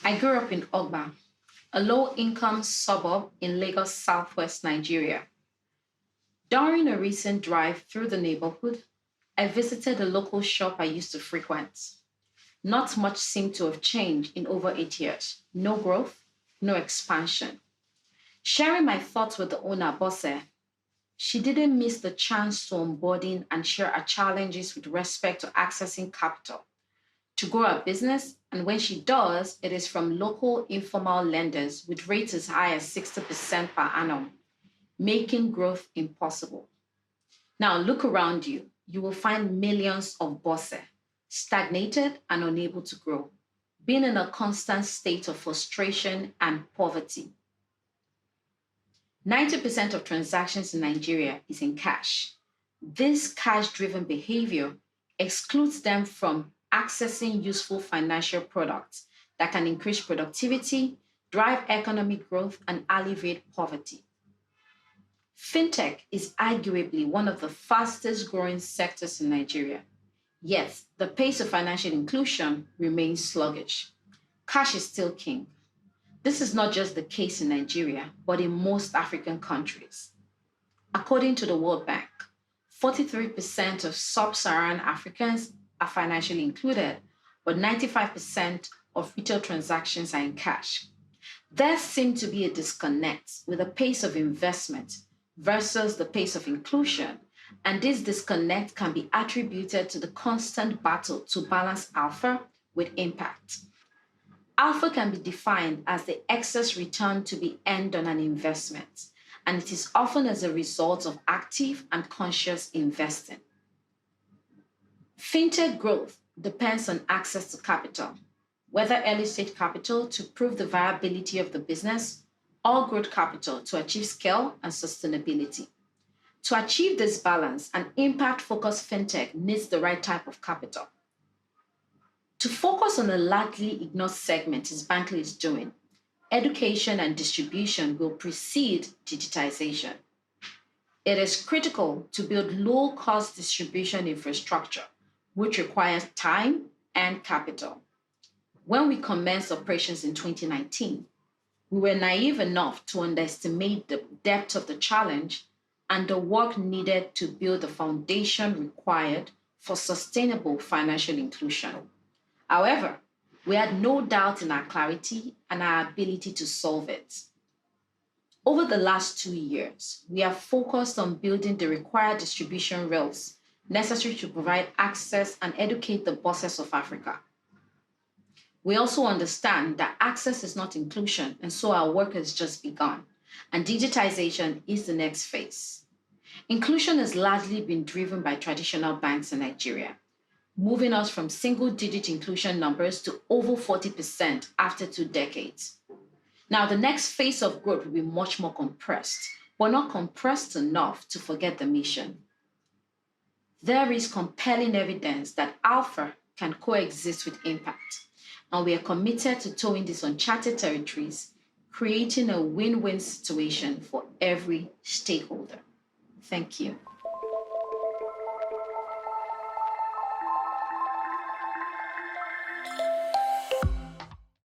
I grew up in Ogba, a low-income suburb in Lagos, southwest Nigeria. During a recent drive through the neighborhood, I visited a local shop I used to frequent. Not much seemed to have changed in over 8 years. No growth, no expansion. Sharing my thoughts with the owner, Bosse, she didn't miss the chance to onboarding and share her challenges with respect to accessing capital to grow a business, and when she does, it is from local informal lenders with rates as high as 60% per annum, making growth impossible. Now look around you. You will find millions of Bosse, stagnated and unable to grow, being in a constant state of frustration and poverty. 90% of transactions in Nigeria is in cash. This cash-driven behavior excludes them from accessing useful financial products that can increase productivity, drive economic growth, and alleviate poverty. Fintech is arguably one of the fastest growing sectors in Nigeria, yet the pace of financial inclusion remains sluggish. Cash is still king. This is not just the case in Nigeria, but in most African countries. According to the World Bank, 43% of sub-Saharan Africans are financially included, but 95% of retail transactions are in cash. There seems to be a disconnect with the pace of investment versus the pace of inclusion, and this disconnect can be attributed to the constant battle to balance alpha with impact. Alpha can be defined as the excess return to be earned on an investment, and it is often as a result of active and conscious investing. Fintech growth depends on access to capital, whether early stage capital to prove the viability of the business or growth capital to achieve scale and sustainability. To achieve this balance, an impact-focused fintech needs the right type of capital. To focus on a largely ignored segment as Bankly is doing, education and distribution will precede digitization. It is critical to build low-cost distribution infrastructure, which requires time and capital. When we commenced operations in 2019, we were naive enough to underestimate the depth of the challenge and the work needed to build the foundation required for sustainable financial inclusion. However, we had no doubt in our clarity and our ability to solve it. Over the last 2 years, we have focused on building the required distribution rails necessary to provide access and educate the bosses of Africa. We also understand that access is not inclusion, and so our work has just begun, and digitization is the next phase. Inclusion has largely been driven by traditional banks in Nigeria, moving us from single-digit inclusion numbers to over 40% after 2 decades. Now, the next phase of growth will be much more compressed, but not compressed enough to forget the mission. There is compelling evidence that alpha can coexist with impact, and we are committed to towing these uncharted territories, creating a win-win situation for every stakeholder. Thank you.